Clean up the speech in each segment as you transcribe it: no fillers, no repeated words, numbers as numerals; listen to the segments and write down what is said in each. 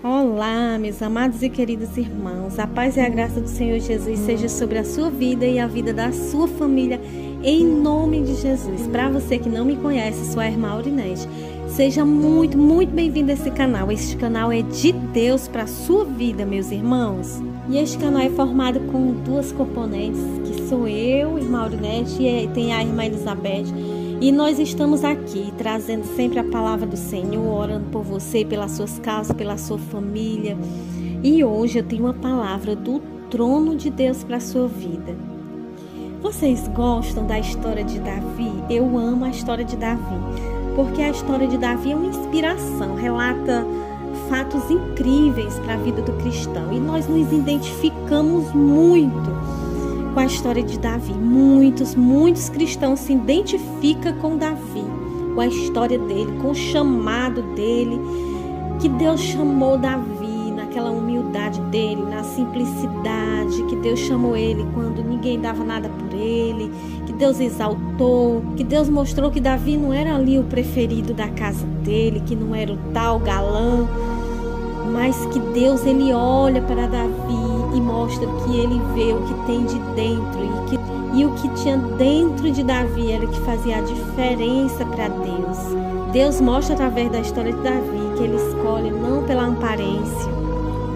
Olá, meus amados e queridos irmãos, a paz e a graça do Senhor Jesus seja sobre a sua vida e a vida da sua família, em nome de Jesus. Para você que não me conhece, sou a irmã Aurinete. Seja muito bem-vindo a esse canal. Este canal é de Deus para a sua vida, meus irmãos. E este canal é formado com duas componentes, que sou eu, irmã Aurinete, e tem a irmã Elizabeth. E nós estamos aqui trazendo sempre a palavra do Senhor, orando por você, pelas suas causas, pela sua família. E hoje eu tenho uma palavra do trono de Deus para a sua vida. Vocês gostam da história de Davi? Eu amo a história de Davi, porque a história de Davi é uma inspiração, relata fatos incríveis para a vida do cristão. E nós nos identificamos muito com a história de Davi. Muitos cristãos se identificam com Davi, com a história dele, com o chamado dele, que Deus chamou Davi naquela humildade dele, na simplicidade, que Deus chamou ele quando ninguém dava nada por ele, que Deus exaltou, que Deus mostrou que Davi não era ali o preferido da casa dele, que não era o tal galã, mas que Deus, ele olha para Davi e mostra que ele vê o que tem de dentro e o que tinha dentro de Davi era que fazia a diferença para Deus. Deus mostra através da história de Davi que ele escolhe não pela aparência.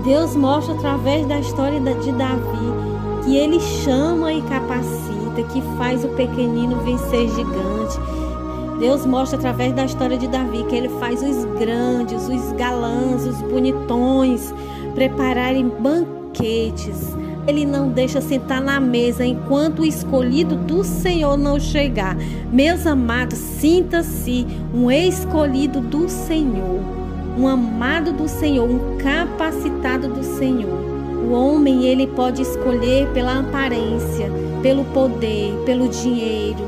Deus mostra através da história de Davi que ele chama e capacita, que faz o pequenino vencer gigante. Deus mostra através da história de Davi que ele faz os grandes, os galãs, os bonitões prepararem banquetes. Ele não deixa sentar na mesa enquanto o escolhido do Senhor não chegar. Meus amados, sinta-se um escolhido do Senhor, um amado do Senhor, um capacitado do Senhor. O homem, ele pode escolher pela aparência, pelo poder, pelo dinheiro,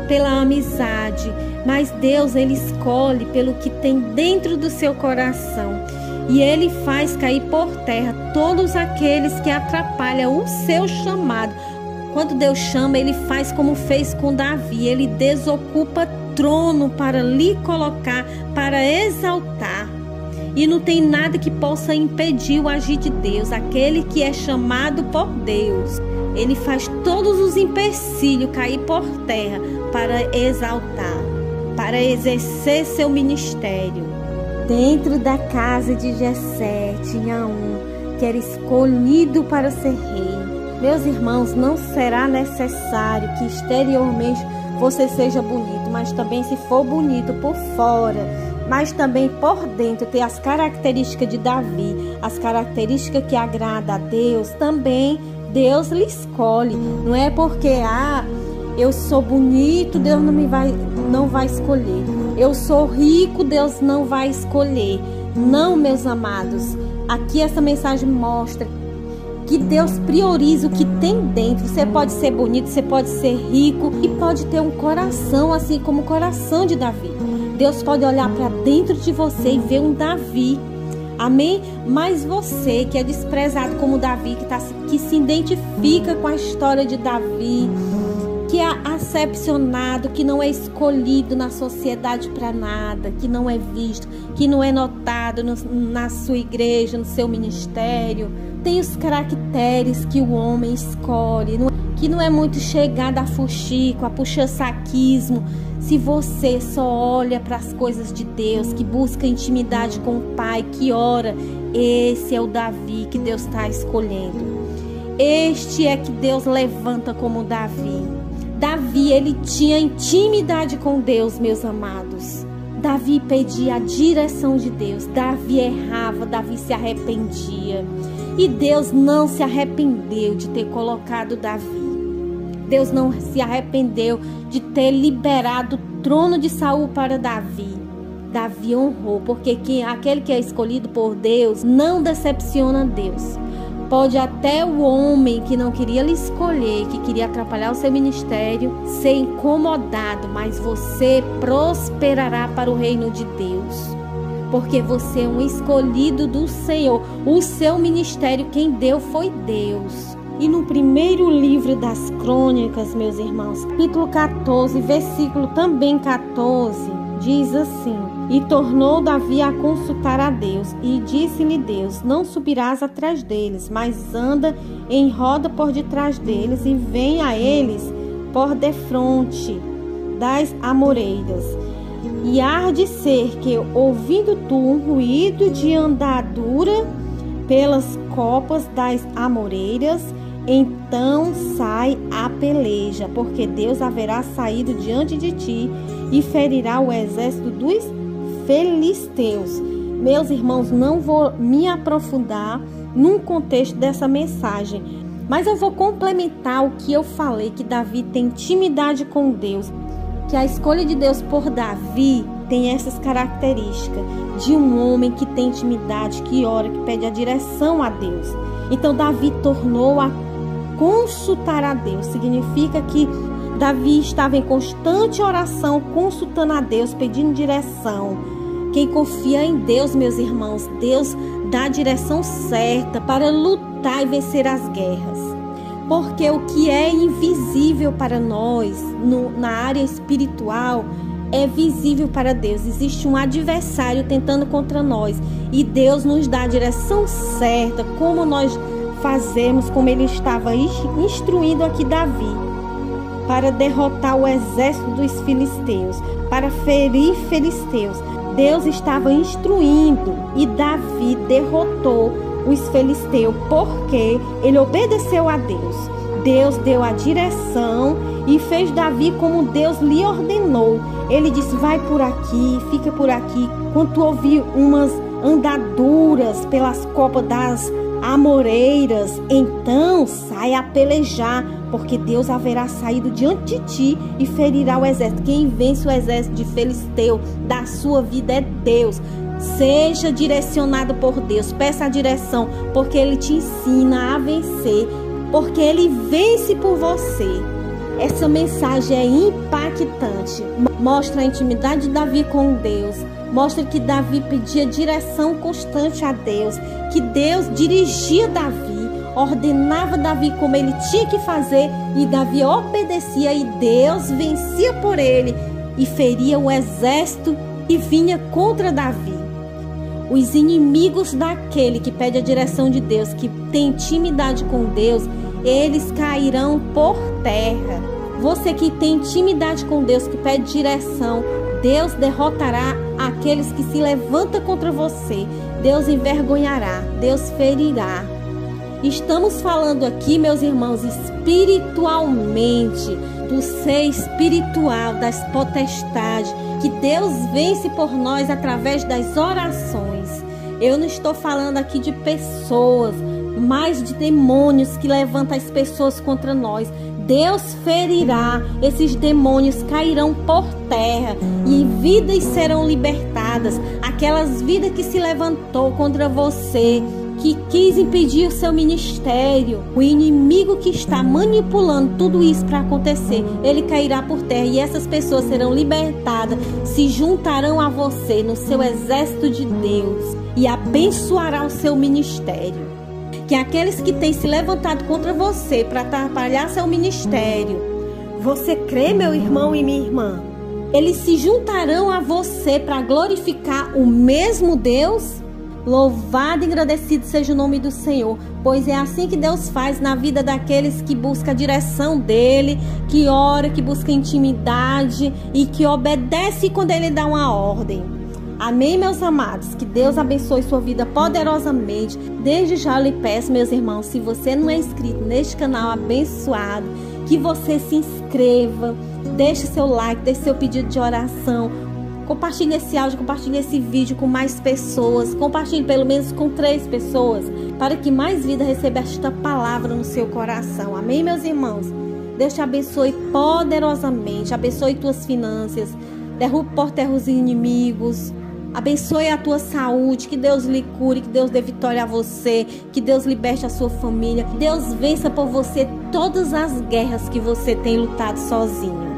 pela amizade, mas Deus, ele escolhe pelo que tem dentro do seu coração. E ele faz cair por terra todos aqueles que atrapalham o seu chamado. Quando Deus chama, ele faz como fez com Davi. Ele desocupa trono para lhe colocar, para exaltar. E não tem nada que possa impedir o agir de Deus. Aquele que é chamado por Deus, ele faz todos os empecilhos cair por terra para exaltar, para exercer seu ministério. Dentro da casa de Jessé tinha um que era escolhido para ser rei. Meus irmãos, não será necessário que exteriormente você seja bonito, mas também, se for bonito por fora, mas também por dentro, ter as características de Davi, as características que agradam a Deus, também Deus lhe escolhe. Não é porque eu sou bonito, Deus não vai escolher. Eu sou rico, Deus não vai escolher. Não, meus amados. Aqui essa mensagem mostra que Deus prioriza o que tem dentro. Você pode ser bonito, você pode ser rico e pode ter um coração assim como o coração de Davi. Deus pode olhar para dentro de você e ver um Davi. Amém? Mas você que é desprezado como Davi, que se identifica com a história de Davi, que é acepcionado, que não é escolhido na sociedade para nada, que não é visto, que não é notado na sua igreja, no seu ministério. Tem os caracteres que o homem escolhe, que não é muito chegado a fuxico, a puxa-saquismo. Se você só olha para as coisas de Deus, que busca intimidade com o Pai, que ora, esse é o Davi que Deus está escolhendo. Este é que Deus levanta como Davi. Davi, ele tinha intimidade com Deus, meus amados. Davi pedia a direção de Deus. Davi errava, Davi se arrependia. E Deus não se arrependeu de ter colocado Davi. Deus não se arrependeu de ter liberado o trono de Saul para Davi. Davi honrou, porque aquele que é escolhido por Deus não decepciona Deus. Pode até o homem que não queria lhe escolher, que queria atrapalhar o seu ministério, ser incomodado, mas você prosperará para o reino de Deus. Porque você é um escolhido do Senhor. O seu ministério, quem deu foi Deus. E no primeiro livro das Crônicas, meus irmãos, capítulo 14, versículo também 14, diz assim: E tornou Davi a consultar a Deus, e disse-lhe Deus: não subirás atrás deles, mas anda em roda por detrás deles, e vem a eles por defronte das amoreiras. E há de ser que, ouvindo tu um ruído de andadura pelas copas das amoreiras, então sai a peleja, porque Deus haverá saído diante de ti e ferirá o exército dos filisteus. Meus irmãos, não vou me aprofundar num contexto dessa mensagem, mas eu vou complementar o que eu falei, que Davi tem intimidade com Deus, que a escolha de Deus por Davi tem essas características de um homem que tem intimidade, que ora, que pede a direção a Deus. Então Davi tornou a consultar a Deus. Significa que Davi estava em constante oração, consultando a Deus, pedindo direção. Quem confia em Deus, meus irmãos, Deus dá a direção certa para lutar e vencer as guerras. Porque o que é invisível para nós, na área espiritual, é visível para Deus. Existe um adversário tentando contra nós, e Deus nos dá a direção certa, como nós fazemos, como ele estava instruindo aqui Davi, para derrotar o exército dos filisteus, para ferir filisteus. Deus estava instruindo, e Davi derrotou os filisteus porque ele obedeceu a Deus. Deus deu a direção e fez Davi como Deus lhe ordenou. Ele disse: vai por aqui, fica por aqui. Quando tu ouvir umas andaduras pelas copas das amoreiras, então sai a pelejar, porque Deus haverá saído diante de ti e ferirá o exército. Quem vence o exército de filisteu da sua vida é Deus. Seja direcionado por Deus, peça a direção, porque Ele te ensina a vencer, porque Ele vence por você. Essa mensagem é impactante. Mostra a intimidade de Davi com Deus. Mostra que Davi pedia direção constante a Deus, que Deus dirigia Davi, ordenava Davi como ele tinha que fazer, e Davi obedecia, e Deus vencia por ele e feria o exército que vinha contra Davi. Os inimigos daquele que pede a direção de Deus, que tem intimidade com Deus, eles cairão por terra. Você que tem intimidade com Deus, que pede direção, Deus derrotará aqueles que se levantam contra você. Deus envergonhará, Deus ferirá. Estamos falando aqui, meus irmãos, espiritualmente, do ser espiritual, das potestades, que Deus vence por nós através das orações. Eu não estou falando aqui de pessoas, mas de demônios que levantam as pessoas contra nós. Deus ferirá, esses demônios cairão por terra e vidas serão libertadas. Aquelas vidas que se levantou contra você, que quis impedir o seu ministério, o inimigo que está manipulando tudo isso para acontecer, ele cairá por terra, e essas pessoas serão libertadas, se juntarão a você no seu exército de Deus e abençoará o seu ministério. Que aqueles que têm se levantado contra você para atrapalhar seu ministério, você crê, meu irmão e minha irmã? Eles se juntarão a você para glorificar o mesmo Deus? Louvado e agradecido seja o nome do Senhor, pois é assim que Deus faz na vida daqueles que buscam a direção dEle, que ora, que busca intimidade e que obedece quando Ele dá uma ordem. Amém, meus amados? Que Deus abençoe sua vida poderosamente. Desde já eu lhe peço, meus irmãos, se você não é inscrito neste canal abençoado, que você se inscreva, deixe seu like, deixe seu pedido de oração. Compartilhe esse áudio, compartilhe esse vídeo com mais pessoas. Compartilhe pelo menos com 3 pessoas, para que mais vida receba esta palavra no seu coração. Amém, meus irmãos? Deus te abençoe poderosamente. Abençoe tuas finanças. Derrube por terra os inimigos. Abençoe a tua saúde, que Deus lhe cure, que Deus dê vitória a você, que Deus liberte a sua família, que Deus vença por você todas as guerras que você tem lutado sozinha.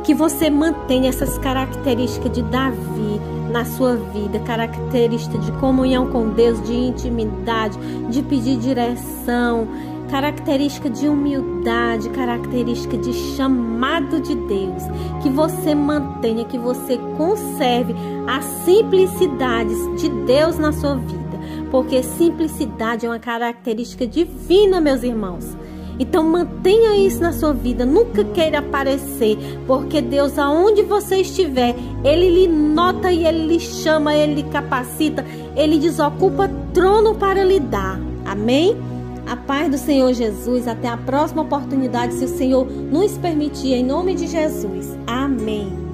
Que você mantenha essas características de Davi, na sua vida, característica de comunhão com Deus, de intimidade, de pedir direção, característica de humildade, característica de chamado de Deus. Que você mantenha, que você conserve as simplicidades de Deus na sua vida, porque simplicidade é uma característica divina, meus irmãos. Então mantenha isso na sua vida, nunca queira aparecer, porque Deus, aonde você estiver, Ele lhe nota e Ele lhe chama, Ele lhe capacita, Ele desocupa trono para lhe dar. Amém? A paz do Senhor Jesus, até a próxima oportunidade, se o Senhor nos permitir, em nome de Jesus. Amém.